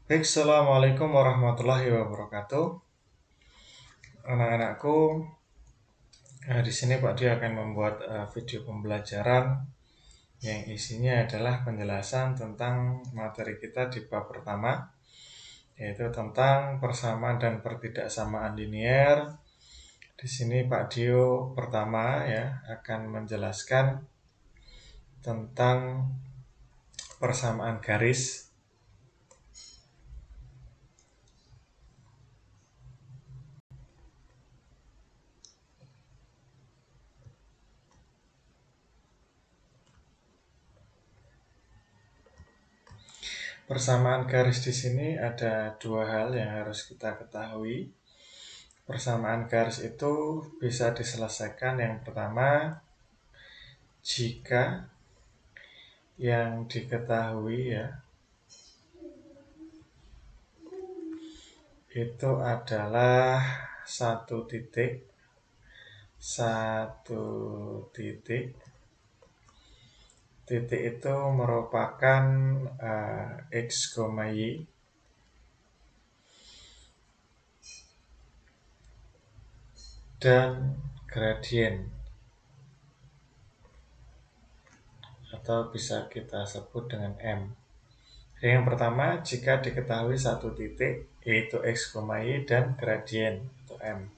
Baik, assalamualaikum warahmatullahi wabarakatuh. Anak-anakku, di sini Pak Dio akan membuat video pembelajaran yang isinya adalah penjelasan tentang materi kita di bab pertama, yaitu tentang persamaan dan pertidaksamaan linier. Di sini Pak Dio pertama ya akan menjelaskan tentang persamaan garis. Persamaan garis di sini ada dua hal yang harus kita ketahui. Persamaan garis itu bisa diselesaikan yang pertama jika yang diketahui ya itu adalah satu titik titik itu merupakan x, y dan gradien, atau bisa kita sebut dengan M. Jadi yang pertama, jika diketahui satu titik yaitu x, y dan gradien atau M.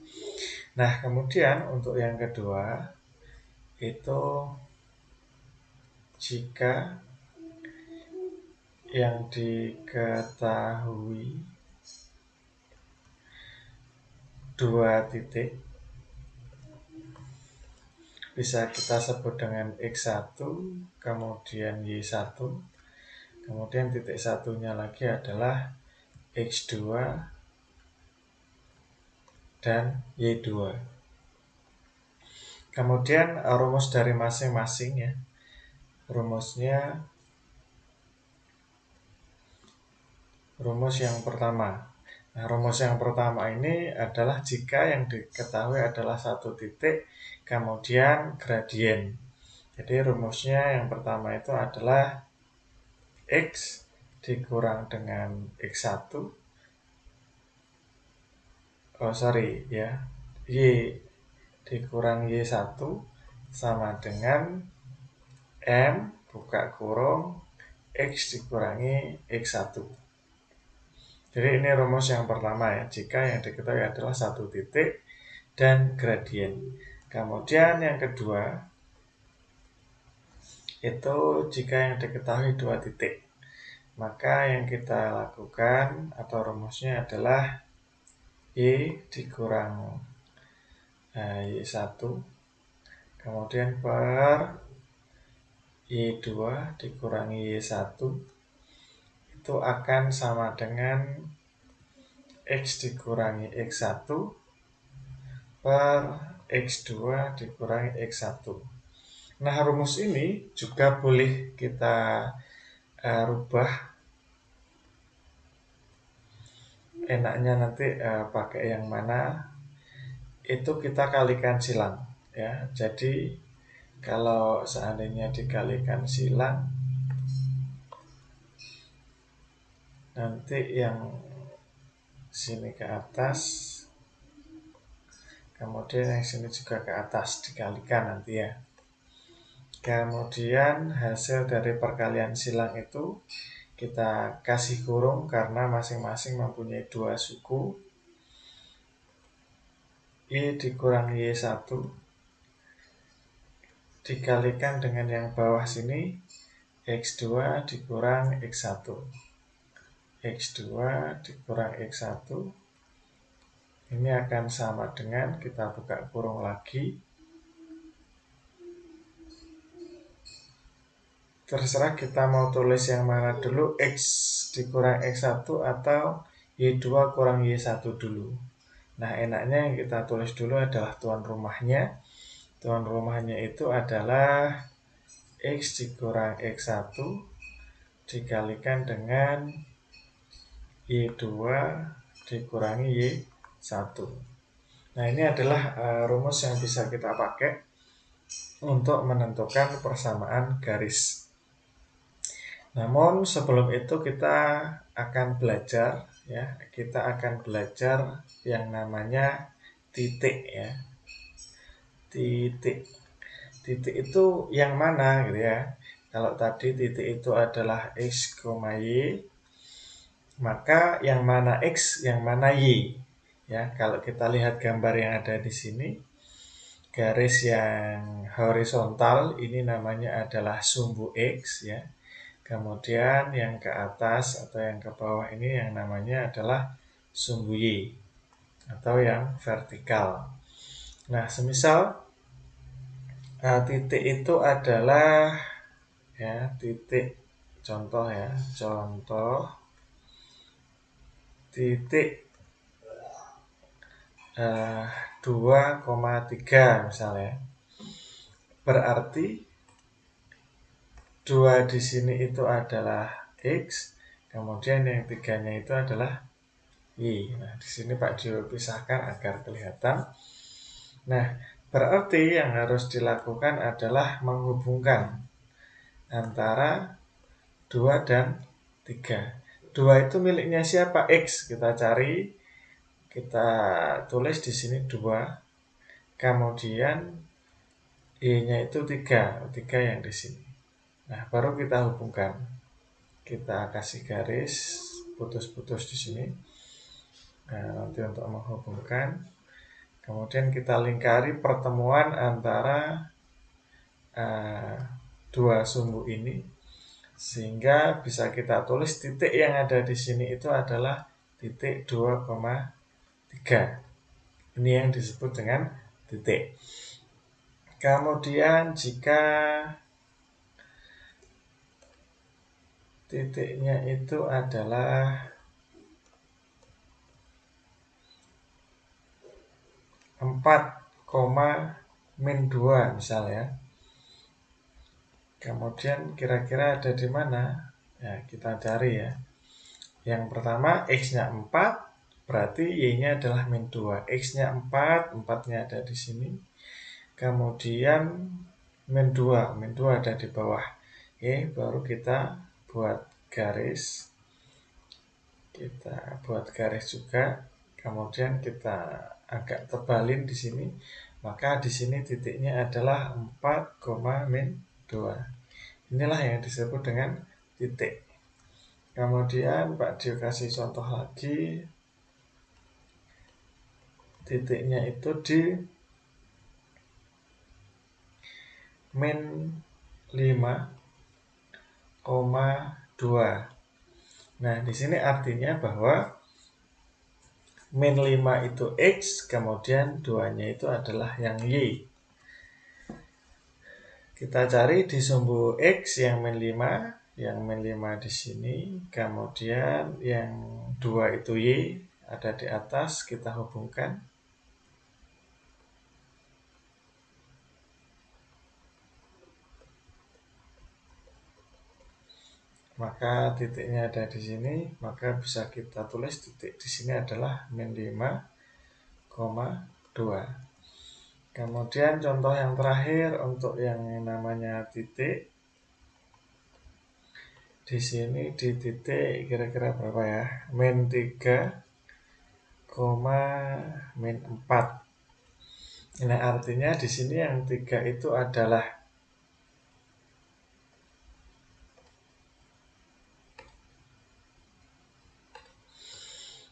Nah, kemudian untuk yang kedua itu jika yang diketahui dua titik bisa kita sebut dengan x1 kemudian y1, kemudian titik satunya lagi adalah x2 dan y2. Kemudian rumus dari masing-masing ya, rumus yang pertama. Nah, rumus yang pertama ini adalah jika yang diketahui adalah satu titik kemudian gradien. Jadi rumusnya yang pertama itu adalah x dikurang dengan x1 y dikurang y1 sama dengan m buka kurung x dikurangi x1. Jadi ini rumus yang pertama ya, jika yang diketahui adalah satu titik dan gradien. Kemudian yang kedua itu jika yang diketahui dua titik, maka yang kita lakukan atau rumusnya adalah y dikurang y1 kemudian per y2 dikurangi y1 itu akan sama dengan x dikurangi x1 per x2 dikurangi x1. Nah, rumus ini juga boleh kita rubah. Enaknya nanti pakai yang mana, itu kita kalikan silang ya. Jadi kalau seandainya dikalikan silang, nanti yang sini ke atas, kemudian yang sini juga ke atas dikalikan nanti ya. Kemudian hasil dari perkalian silang itu kita kasih kurung karena masing-masing mempunyai dua suku. Y dikurang Y1 dikalikan dengan yang bawah sini, X2 dikurang X1. X2 dikurang X1 ini akan sama dengan, kita buka kurung lagi, terserah kita mau tulis yang mana dulu, X dikurang X1 atau Y2 kurang Y1 dulu. Nah, enaknya yang kita tulis dulu adalah tuan rumahnya. Tuan rumahnya itu adalah X dikurang X1 dikalikan dengan Y2 dikurangi Y1. Nah, ini adalah rumus yang bisa kita pakai untuk menentukan persamaan garis. Namun sebelum itu kita akan belajar ya, kita akan belajar yang namanya titik ya. Titik. Titik itu yang mana gitu ya. Kalau tadi titik itu adalah X, Y, maka yang mana X, yang mana Y. Ya, kalau kita lihat gambar yang ada di sini, garis yang horizontal ini namanya adalah sumbu X ya. Kemudian yang ke atas atau yang ke bawah ini yang namanya adalah sumbu Y atau yang vertikal. Nah, semisal titik itu adalah ya titik contoh ya, contoh titik 2,3 misalnya. Berarti 2 di sini itu adalah X, kemudian yang tiganya itu adalah Y. Nah, di sini Pak Dio pisahkan agar kelihatan. Nah, berarti yang harus dilakukan adalah menghubungkan antara 2 dan 3. 2 itu miliknya siapa? X. Kita cari, kita tulis di sini 2. Kemudian Y-nya itu 3. 3 yang di sini. Nah, baru kita hubungkan. Kita kasih garis putus-putus di sini. Nah, nanti untuk menghubungkan. Kemudian kita lingkari pertemuan antara dua sumbu ini sehingga bisa kita tulis titik yang ada di sini itu adalah titik 2,3. Ini yang disebut dengan titik. Kemudian jika titiknya itu adalah 4,-2 misalnya. Kemudian kira-kira ada di mana? Ya, kita cari ya. Yang pertama X-nya 4, berarti Y-nya adalah -2. X-nya 4, 4-nya ada di sini. Kemudian -2 ada di bawah. Oke, baru kita buat garis. Kita buat garis juga. Kemudian kita agak tebalin di sini. Maka di sini titiknya adalah 4,-2. Inilah yang disebut dengan titik. Kemudian Pak Dio kasih contoh lagi. Titiknya itu di -5,2. Nah, di sini artinya bahwa -5 itu X, kemudian 2-nya itu adalah yang Y. Kita cari di sumbu X yang -5, yang -5 di sini, kemudian yang 2 itu Y, ada di atas, kita hubungkan. Maka titiknya ada di sini, maka bisa kita tulis titik di sini adalah -5,2. Kemudian contoh yang terakhir untuk yang namanya titik. Di sini di titik kira-kira berapa ya? -3, -4. Nah, artinya di sini yang 3 itu adalah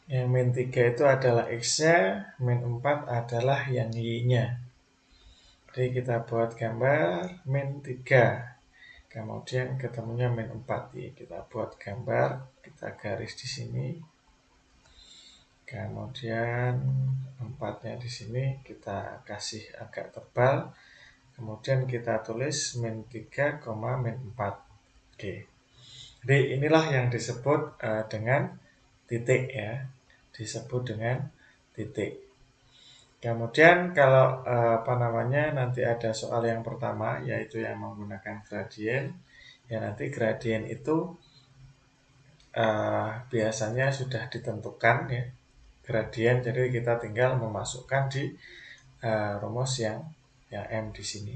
yang -3 itu adalah X-nya, -4 adalah yang Y-nya. Jadi kita buat gambar -3. Kemudian ketemunya -4. Kita buat gambar, kita garis di sini. Kemudian 4-nya di sini kita kasih agak tebal. Kemudian kita tulis -3, -4. Oke. Jadi inilah yang disebut dengan titik ya. Disebut dengan titik. Kemudian kalau nanti ada soal yang pertama yaitu yang menggunakan gradien. Ya nanti gradien itu biasanya sudah ditentukan ya. Gradien jadi kita tinggal memasukkan di rumus yang M di sini.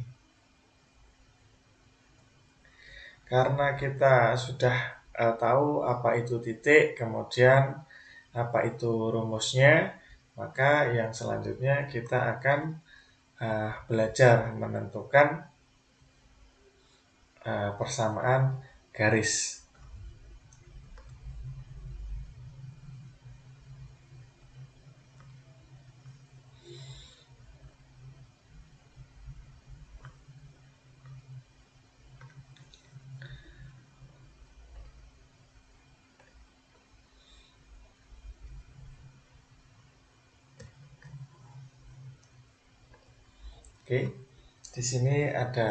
karena kita sudah tahu apa itu titik, kemudian apa itu rumusnya, maka yang selanjutnya kita akan belajar menentukan persamaan garis. Oke, di sini ada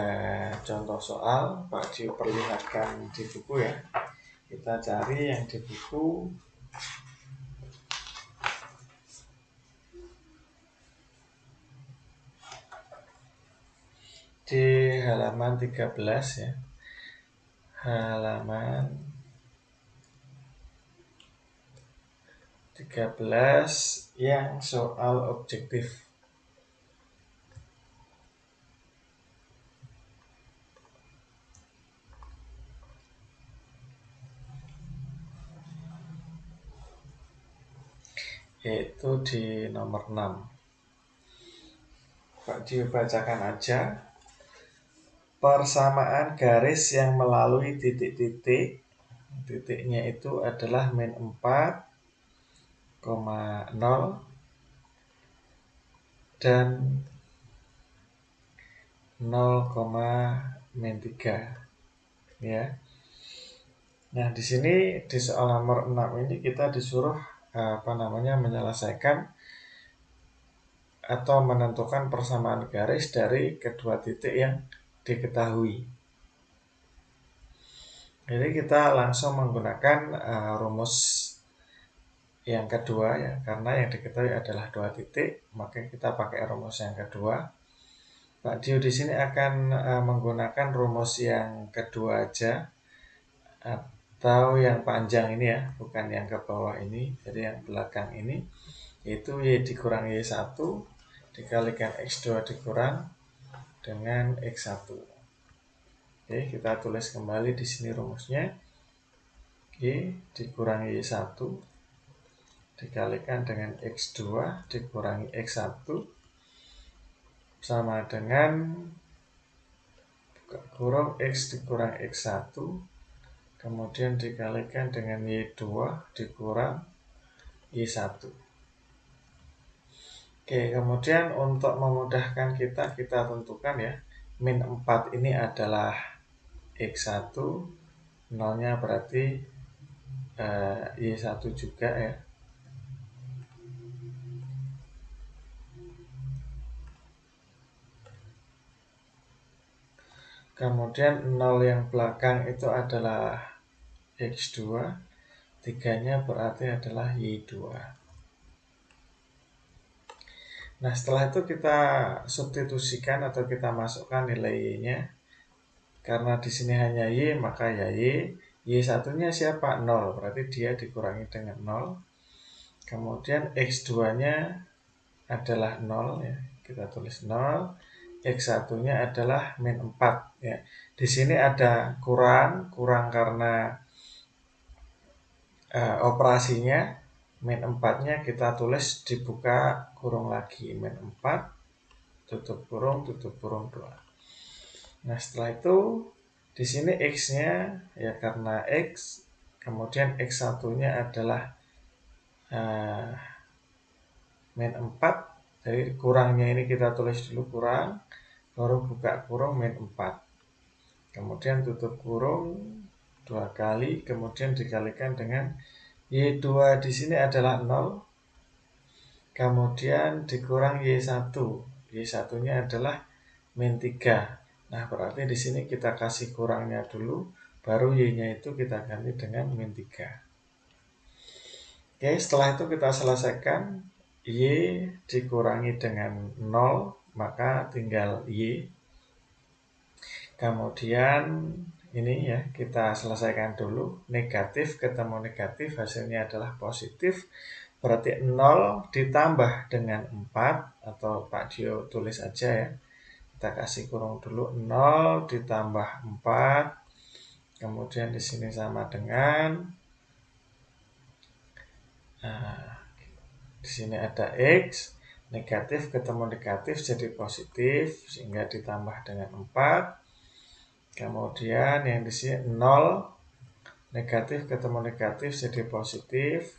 contoh soal, Pak Dio perlihatkan di buku ya. Kita cari yang di buku. Di halaman 13 ya. Halaman 13 yang soal objektif. Yaitu di nomor 6. Pak Dio bacakan aja. Persamaan garis yang melalui titik-titik. Titiknya itu adalah min 4,0 dan 0,-3 ya. Nah, di sini di soal nomor 6 ini kita disuruh menyelesaikan atau menentukan persamaan garis dari kedua titik yang diketahui. Jadi kita langsung menggunakan rumus yang kedua ya, karena yang diketahui adalah 2 titik, maka kita pakai rumus yang kedua. Pak Dio di sini akan menggunakan rumus yang kedua aja, atau yang panjang ini ya, bukan yang ke bawah ini, jadi yang belakang ini, yaitu Y dikurang Y1 dikalikan X2 dikurang dengan X1. Oke, kita tulis kembali di sini rumusnya. Y dikurangi Y1 dikalikan dengan X2 dikurangi X1 sama dengan buka kurung X dikurang X1 kemudian dikalikan dengan Y2 dikurang Y1. Oke, kemudian untuk memudahkan kita tentukan ya, min 4 ini adalah X1, nolnya berarti Y1 juga ya. Kemudian 0 yang belakang itu adalah X2, 3-nya berarti adalah Y2. Nah, setelah itu kita substitusikan atau kita masukkan nilai Y-nya. Karena di sini hanya Y, maka ya Y. Y1-nya siapa? 0, berarti dia dikurangi dengan 0. Kemudian X2-nya adalah 0 ya. Kita tulis 0. X1-nya adalah min 4 ya. Di sini ada kurang karena operasinya. Min 4-nya kita tulis dibuka kurung lagi, min 4 tutup kurung 2. Nah, setelah itu di sini X-nya ya karena X, kemudian X1-nya adalah min 4. Jadi kurangnya ini kita tulis dulu kurang, baru buka kurung min 4. Kemudian tutup kurung 2 kali, kemudian dikalikan dengan Y2 di sini adalah 0. Kemudian dikurang Y1. Y1-nya adalah min 3. Nah, berarti di sini kita kasih kurangnya dulu, baru Y-nya itu kita ganti dengan min 3. Oke, setelah itu kita selesaikan. Y dikurangi dengan 0, maka tinggal Y. Kemudian ini ya, kita selesaikan dulu. Negatif ketemu negatif, hasilnya adalah positif. Berarti 0 ditambah dengan 4, atau Pak Dio tulis aja ya. Kita kasih kurung dulu, 0 ditambah 4, Kemudian di sini sama dengan di sini ada X, negatif ketemu negatif jadi positif, sehingga ditambah dengan 4. Kemudian yang di sini 0, negatif ketemu negatif jadi positif.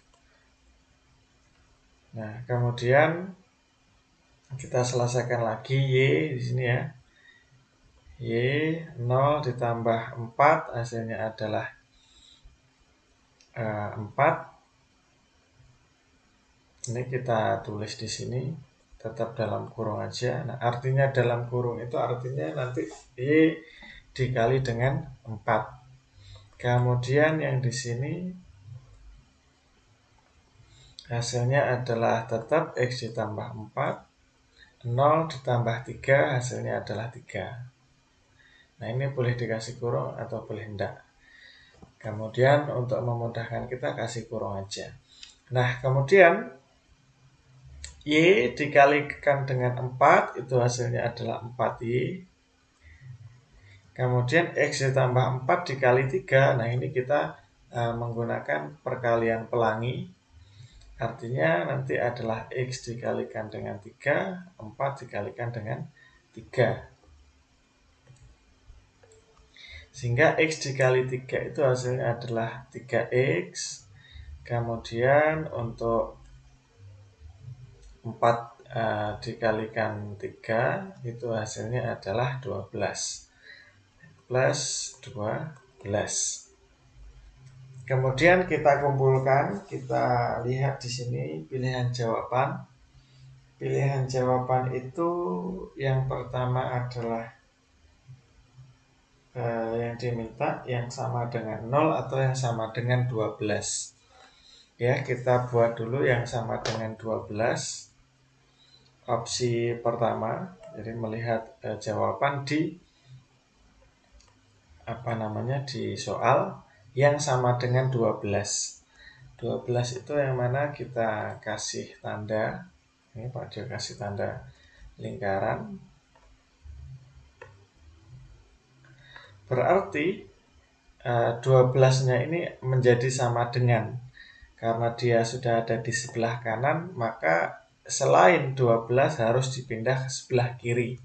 Nah, kemudian kita selesaikan lagi Y di sini ya. Y 0 ditambah 4 hasilnya adalah 4. Ini kita tulis di sini tetap dalam kurung aja. Nah, artinya dalam kurung itu artinya nanti Y dikali dengan 4. Kemudian yang di sini hasilnya adalah tetap X ditambah 4. 0 ditambah 3 hasilnya adalah 3. Nah, ini boleh dikasih kurung atau boleh enggak. Kemudian untuk memudahkan kita kasih kurung aja. Nah, kemudian Y dikalikan dengan 4 itu hasilnya adalah 4Y. Kemudian X ditambah 4 dikali 3. Nah, ini kita menggunakan perkalian pelangi. Artinya nanti adalah X dikalikan dengan 3, 4 dikalikan dengan 3. Sehingga X dikali 3 itu hasilnya adalah 3X. Kemudian untuk 4 dikalikan 3 itu hasilnya adalah 12. Plus 12. Kemudian kita kumpulkan, kita lihat di sini pilihan jawaban. Pilihan jawaban itu yang pertama adalah yang diminta yang sama dengan 0 atau yang sama dengan 12. Ya, kita buat dulu yang sama dengan 12. Opsi pertama, jadi melihat jawaban di di soal yang sama dengan 12. 12 itu yang mana kita kasih tanda. Ini Pak Dio kasih tanda lingkaran. Berarti 12-nya ini menjadi sama dengan, karena dia sudah ada di sebelah kanan, maka selain 12 harus dipindah ke sebelah kiri.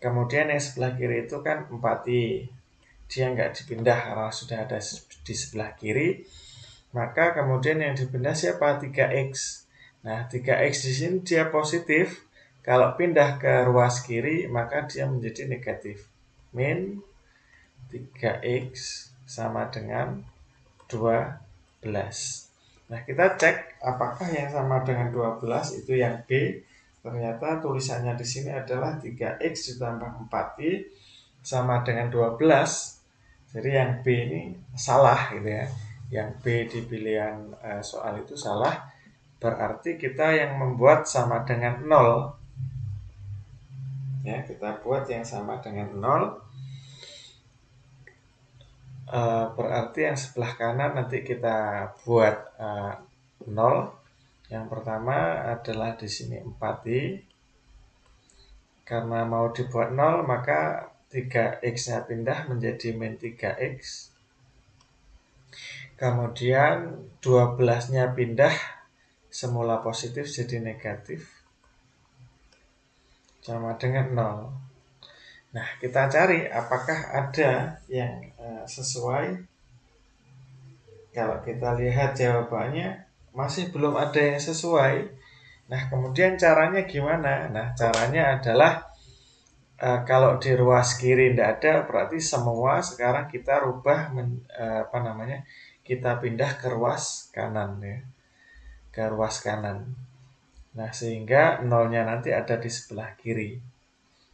Kemudian yang sebelah kiri itu kan 4Y. Dia nggak dipindah karena sudah ada di sebelah kiri. Maka kemudian yang dipindah siapa? 3X. Nah, 3X di sini dia positif. Kalau pindah ke ruas kiri, maka dia menjadi negatif. Min 3X sama dengan 12. Nah, kita cek apakah yang sama dengan 12 itu yang B. Ternyata tulisannya di sini adalah 3X ditambah 4Y sama dengan 12. Jadi yang B ini salah gitu ya. Yang B di pilihan soal itu salah. Berarti kita yang membuat sama dengan 0. Ya, kita buat yang sama dengan 0. Berarti yang sebelah kanan nanti kita buat 0. Yang pertama adalah di sini 4Y. Karena mau dibuat 0, maka 3X-nya pindah menjadi min 3X. Kemudian 12-nya pindah semula positif jadi negatif. Sama dengan 0. Nah, kita cari apakah ada yang sesuai. Kalau kita lihat jawabannya masih belum ada yang sesuai. Nah, kemudian caranya gimana? Nah, caranya adalah kalau di ruas kiri tidak ada, berarti semua sekarang kita rubah kita pindah ke ruas kanan ya. Ke ruas kanan. Nah, sehingga nolnya nanti ada di sebelah kiri.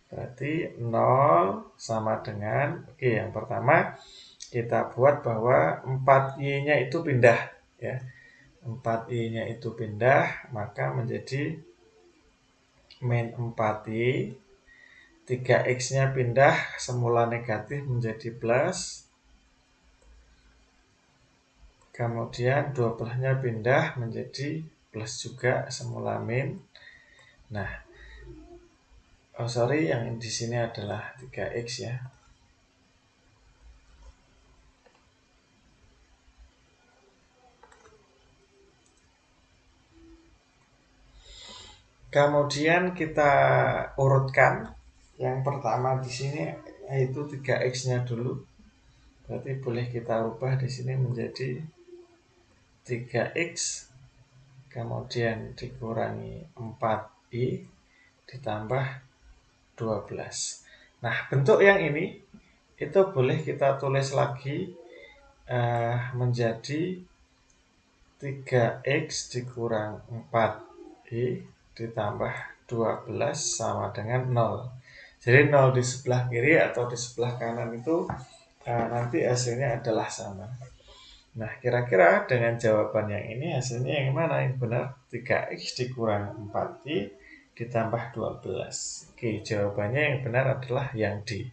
Berarti 0 sama dengan, yang pertama kita buat bahwa 4Y-nya itu pindah ya. 4Y-nya itu pindah, maka menjadi min 4Y. 3X-nya pindah semula negatif menjadi plus. Kemudian 12-nya pindah menjadi plus juga semula min. Nah, yang di sini adalah 3X ya. Kemudian kita urutkan. Yang pertama di sini yaitu 3x-nya dulu. Berarti boleh kita ubah di sini menjadi 3x kemudian dikurangi 4i ditambah 12. Nah, bentuk yang ini itu boleh kita tulis lagi menjadi 3x dikurang 4i ditambah 12 sama dengan 0. Jadi 0 di sebelah kiri atau di sebelah kanan itu nanti hasilnya adalah sama. Nah, kira-kira dengan jawaban yang ini hasilnya yang mana yang benar? 3x dikurang 4i ditambah 12. Oke, jawabannya yang benar adalah yang D.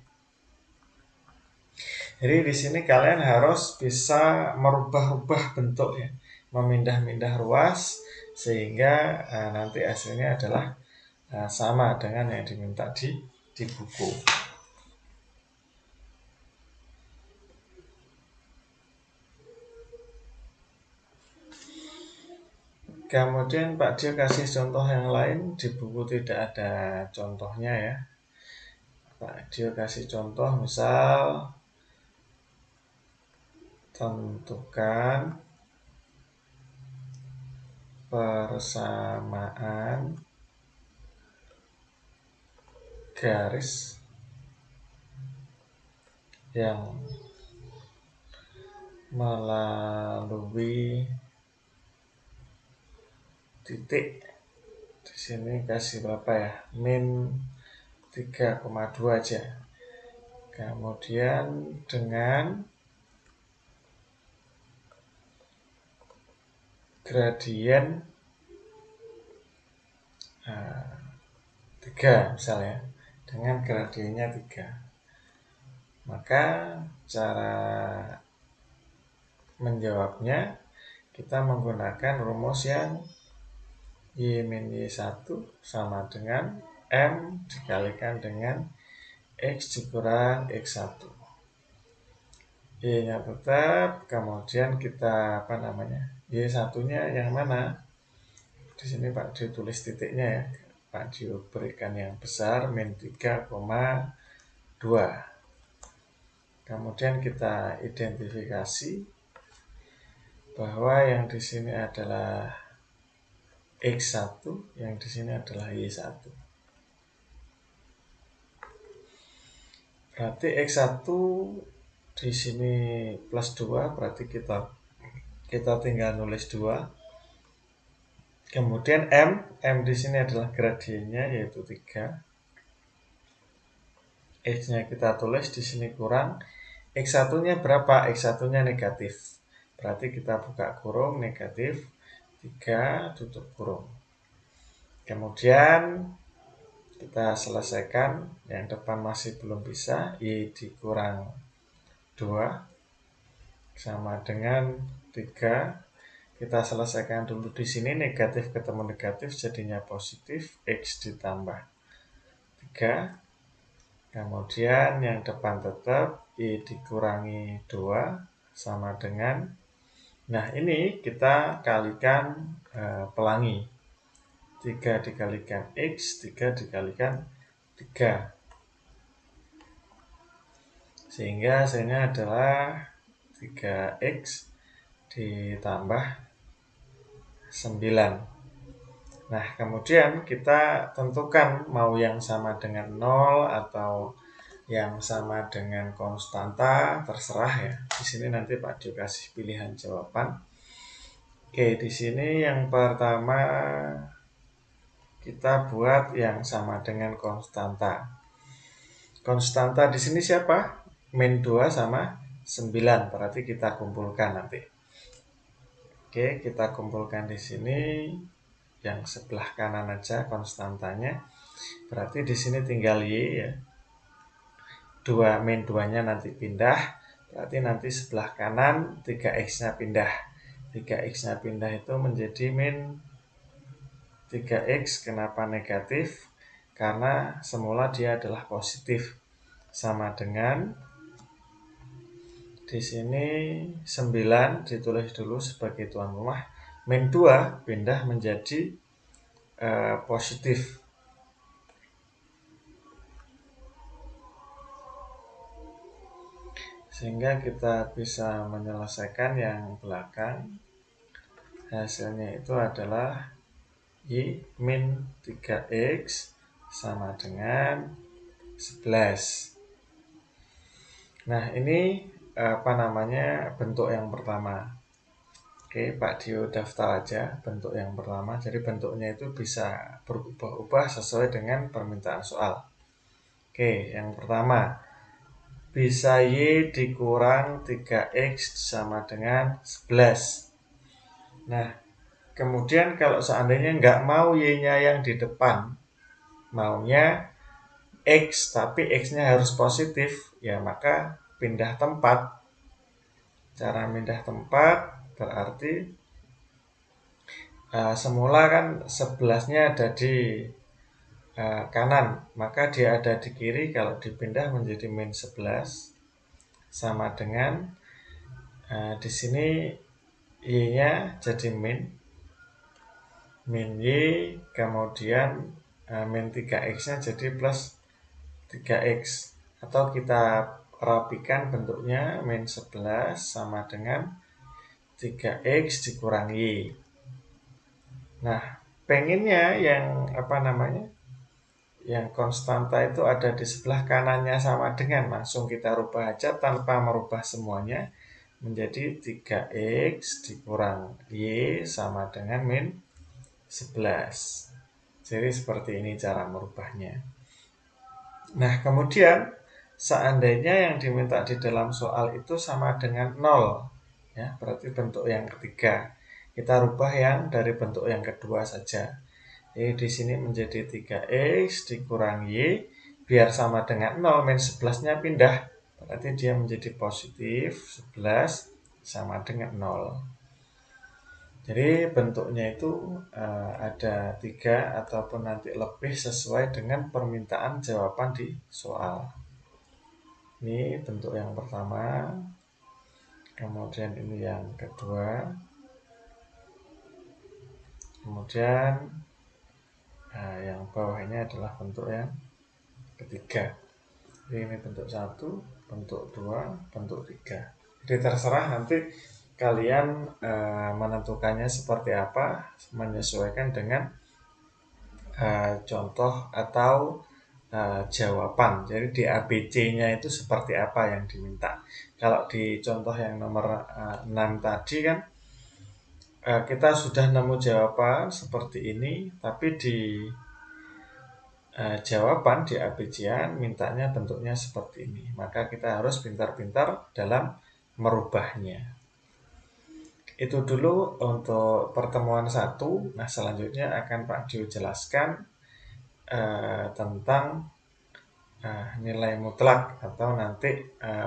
Jadi di sini kalian harus bisa merubah-rubah bentuk ya, memindah-mindah ruas sehingga nanti hasilnya adalah sama dengan yang diminta di buku. Kemudian Pak Dio kasih contoh yang lain, di buku tidak ada contohnya ya. Pak Dio kasih contoh misal tentukan persamaan garis yang melalui titik. Di sini kasih berapa ya? Min 3,2 aja. Kemudian dengan gradien 3 misalnya, dengan gradiennya 3. Maka cara menjawabnya kita menggunakan rumus yang Y min Y1 sama dengan M dikalikan dengan X dikurang X1. Y-nya tetap, kemudian kita Y1-nya yang mana? Di sini Pak Dio tulis titiknya ya. Pak Dio berikan yang besar min 3,2. Kemudian kita identifikasi bahwa yang di sini adalah X1, yang di sini adalah Y1. Berarti X1 di sini plus 2, berarti kita tinggal nulis 2. Kemudian M di sini adalah gradiennya yaitu 3. X-nya kita tulis di sini kurang. X1-nya berapa? X1-nya negatif. Berarti kita buka kurung negatif 3 tutup kurung. Kemudian kita selesaikan, yang depan masih belum bisa, Y dikurang 2 sama dengan 3. Kita selesaikan dulu di sini, negatif ketemu negatif jadinya positif, X ditambah 3. Kemudian yang depan tetap Y dikurangi 2 sama dengan, nah ini kita kalikan pelangi. 3 dikalikan X, 3 dikalikan 3. Sehingga hasilnya adalah 3X ditambah 9. Nah, kemudian kita tentukan mau yang sama dengan 0 atau yang sama dengan konstanta, terserah ya. Di sini nanti Pak Dio kasih pilihan jawaban. Oke, di sini yang pertama kita buat yang sama dengan konstanta. Konstanta di sini siapa? Min 2 sama 9, berarti kita kumpulkan nanti. Oke, kita kumpulkan di sini yang sebelah kanan aja konstantanya. Berarti di sini tinggal Y ya. 2 min 2-nya nanti pindah. Berarti nanti sebelah kanan 3X-nya pindah. 3X-nya pindah itu menjadi min 3X. Kenapa negatif? Karena semula dia adalah positif. Sama dengan di sini 9 ditulis dulu sebagai tuan rumah. Min 2 pindah menjadi positif. Sehingga kita bisa menyelesaikan yang belakang. Hasilnya itu adalah Y min 3X sama dengan 11. Nah, ini bentuk yang pertama. Oke, Pak Dio daftar aja bentuk yang pertama. Jadi bentuknya itu bisa berubah-ubah sesuai dengan permintaan soal. Oke, yang pertama, bisa Y dikurang 3X sama dengan 11. Nah, kemudian kalau seandainya nggak mau Y-nya yang di depan, maunya X, tapi X-nya harus positif, ya maka pindah tempat. Cara pindah tempat berarti semula kan 11-nya ada di kanan, maka dia ada di kiri. Kalau dipindah menjadi min 11 sama dengan di sini Y-nya jadi min Y, kemudian min 3X-nya jadi plus 3X. Atau kita rapikan bentuknya min 11 sama dengan 3X dikurang Y. Nah, pengennya yang yang konstanta itu ada di sebelah kanannya sama dengan, langsung kita rubah aja tanpa merubah semuanya menjadi 3X dikurang Y sama dengan min 11. Jadi seperti ini cara merubahnya. Nah, kemudian seandainya yang diminta di dalam soal itu sama dengan 0, ya, berarti bentuk yang ketiga. Kita rubah yang dari bentuk yang kedua saja. Jadi di sini menjadi 3X dikurang Y, biar sama dengan 0, min 11-nya pindah. Berarti dia menjadi positif 11 sama dengan 0. Jadi bentuknya itu ada 3 ataupun nanti lebih sesuai dengan permintaan jawaban di soal. Ini bentuk yang pertama, kemudian ini yang kedua, kemudian yang bawah ini adalah bentuk yang ketiga. Jadi ini bentuk 1, bentuk 2, bentuk 3. Jadi terserah nanti kalian menentukannya seperti apa, menyesuaikan dengan contoh atau jawaban. Jadi di ABC-nya itu seperti apa yang diminta. Kalau di contoh yang nomor 6 tadi kan kita sudah nemu jawaban seperti ini, tapi di jawaban di ABC-an mintanya bentuknya seperti ini. Maka kita harus pintar-pintar dalam merubahnya. Itu dulu untuk pertemuan 1. Nah, selanjutnya akan Pak Dio jelaskan tentang nilai mutlak atau nanti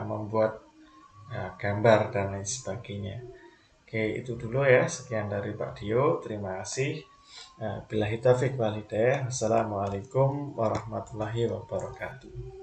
membuat gambar dan lain sebagainya. Oke, itu dulu ya. Sekian dari Pak Dio. Terima kasih. Billahi taufiq wal hidayah. Wassalamualaikum warahmatullahi wabarakatuh.